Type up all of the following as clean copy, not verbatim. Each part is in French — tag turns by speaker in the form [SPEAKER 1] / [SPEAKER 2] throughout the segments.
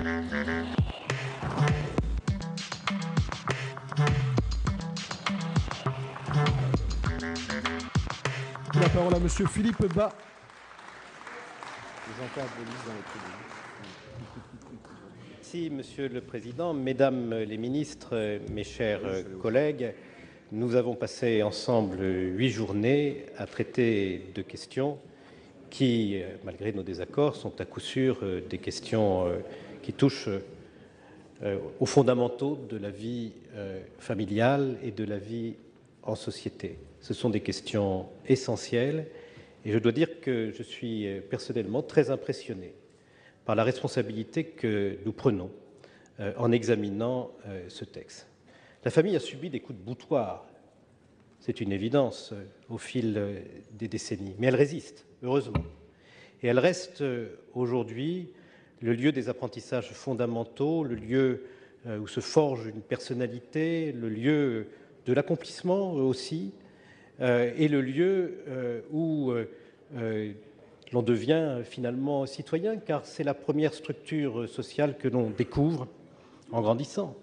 [SPEAKER 1] La parole à Monsieur Philippe Bas.
[SPEAKER 2] Merci, Monsieur le Président. Mesdames les ministres, mes chers collègues, nous avons passé ensemble 8 journées à traiter de questions qui, malgré nos désaccords, sont à coup sûr des questions qui touchent aux fondamentaux de la vie familiale et de la vie en société. Ce sont des questions essentielles et je dois dire que je suis personnellement très impressionné par la responsabilité que nous prenons en examinant ce texte. La famille a subi des coups de boutoir, c'est une évidence, au fil des décennies, mais elle résiste, heureusement. Et elle reste aujourd'hui le lieu des apprentissages fondamentaux, le lieu où se forge une personnalité, le lieu de l'accomplissement aussi, et le lieu où l'on devient finalement citoyen, car c'est la première structure sociale que l'on découvre en grandissant.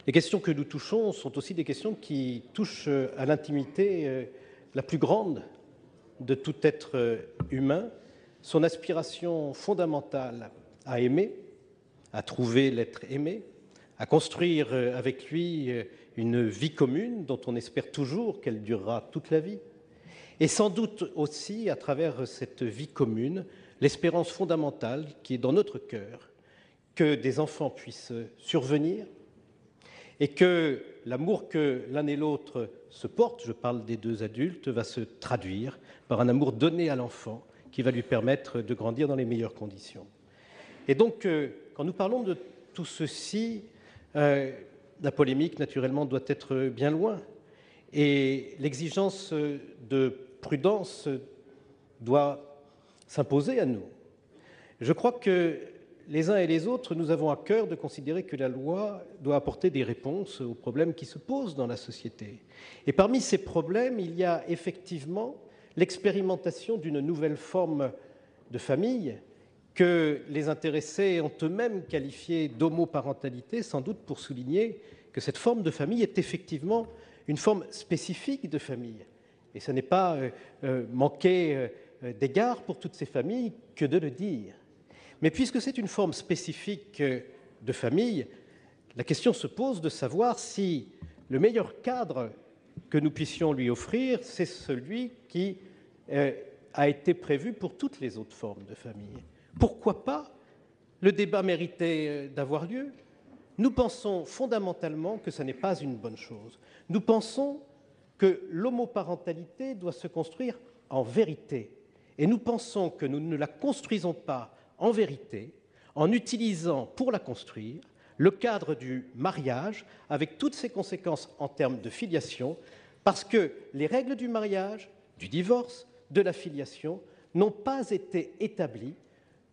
[SPEAKER 2] Les questions que nous touchons sont aussi des questions qui touchent à l'intimité la plus grande de tout être humain, son aspiration fondamentale à aimer, à trouver l'être aimé, à construire avec lui une vie commune dont on espère toujours qu'elle durera toute la vie, et sans doute aussi, à travers cette vie commune, l'espérance fondamentale qui est dans notre cœur, que des enfants puissent survenir et que l'amour que l'un et l'autre se portent, je parle des deux adultes, va se traduire par un amour donné à l'enfant qui va lui permettre de grandir dans les meilleures conditions. Et donc, quand nous parlons de tout ceci, la polémique, naturellement, doit être bien loin. Et l'exigence de prudence doit s'imposer à nous. Je crois que les uns et les autres, nous avons à cœur de considérer que la loi doit apporter des réponses aux problèmes qui se posent dans la société. Et parmi ces problèmes, il y a effectivement l'expérimentation d'une nouvelle forme de famille que les intéressés ont eux-mêmes qualifiée d'homoparentalité, sans doute pour souligner que cette forme de famille est effectivement une forme spécifique de famille. Et ce n'est pas manquer d'égard pour toutes ces familles que de le dire. Mais puisque c'est une forme spécifique de famille, la question se pose de savoir si le meilleur cadre que nous puissions lui offrir, c'est celui qui a été prévu pour toutes les autres formes de famille. Pourquoi pas? Le débat méritait d'avoir lieu. Nous pensons fondamentalement que ce n'est pas une bonne chose. Nous pensons que l'homoparentalité doit se construire en vérité. Et nous pensons que nous ne la construisons pas en vérité en utilisant pour la construire le cadre du mariage avec toutes ses conséquences en termes de filiation, parce que les règles du mariage, du divorce, de la filiation n'ont pas été établies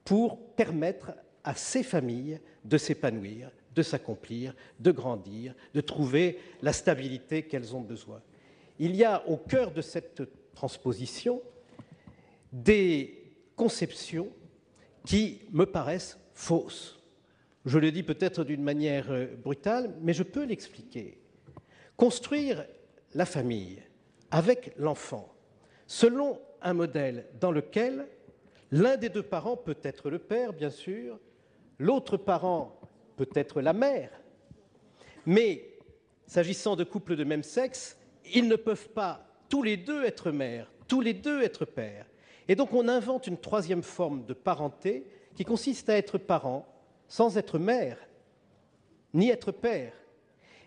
[SPEAKER 2] pour permettre à ces familles de s'épanouir, de s'accomplir, de grandir, de trouver la stabilité qu'elles ont besoin. Il y a au cœur de cette transposition des conceptions qui me paraissent fausses. Je le dis peut-être d'une manière brutale, mais je peux l'expliquer. Construire la famille avec l'enfant selon un modèle dans lequel l'un des deux parents peut être le père, bien sûr, l'autre parent peut être la mère, mais s'agissant de couples de même sexe, ils ne peuvent pas tous les deux être mères, tous les deux être pères. Et donc on invente une troisième forme de parenté qui consiste à être parent sans être mère, ni être père.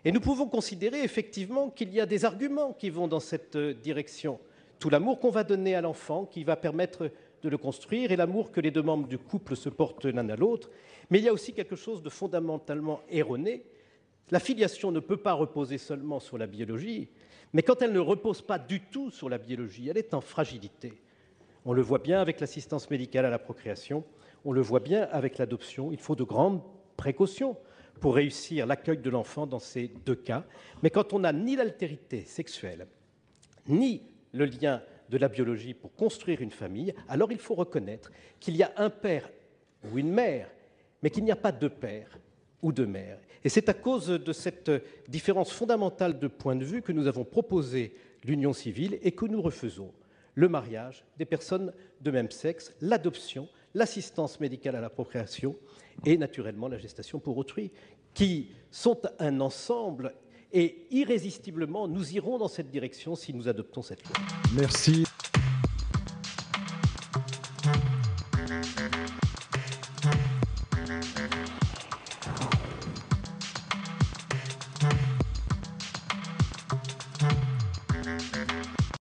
[SPEAKER 2] Et nous pouvons considérer effectivement qu'il y a des arguments qui vont dans cette direction. Tout l'amour qu'on va donner à l'enfant, qui va permettre de le construire, et l'amour que les deux membres du couple se portent l'un à l'autre. Mais il y a aussi quelque chose de fondamentalement erroné. La filiation ne peut pas reposer seulement sur la biologie, mais quand elle ne repose pas du tout sur la biologie, elle est en fragilité. On le voit bien avec l'assistance médicale à la procréation, on le voit bien avec l'adoption. Il faut de grandes précautions pour réussir l'accueil de l'enfant dans ces deux cas. Mais quand on n'a ni l'altérité sexuelle, ni le lien de la biologie pour construire une famille, alors il faut reconnaître qu'il y a un père ou une mère mais qu'il n'y a pas de père ou de mère. Et c'est à cause de cette différence fondamentale de point de vue que nous avons proposé l'union civile et que nous refusons le mariage des personnes de même sexe, l'adoption, l'assistance médicale à la procréation et naturellement la gestation pour autrui, qui sont un ensemble. Et irrésistiblement, nous irons dans cette direction si nous adoptons cette loi.
[SPEAKER 1] Merci.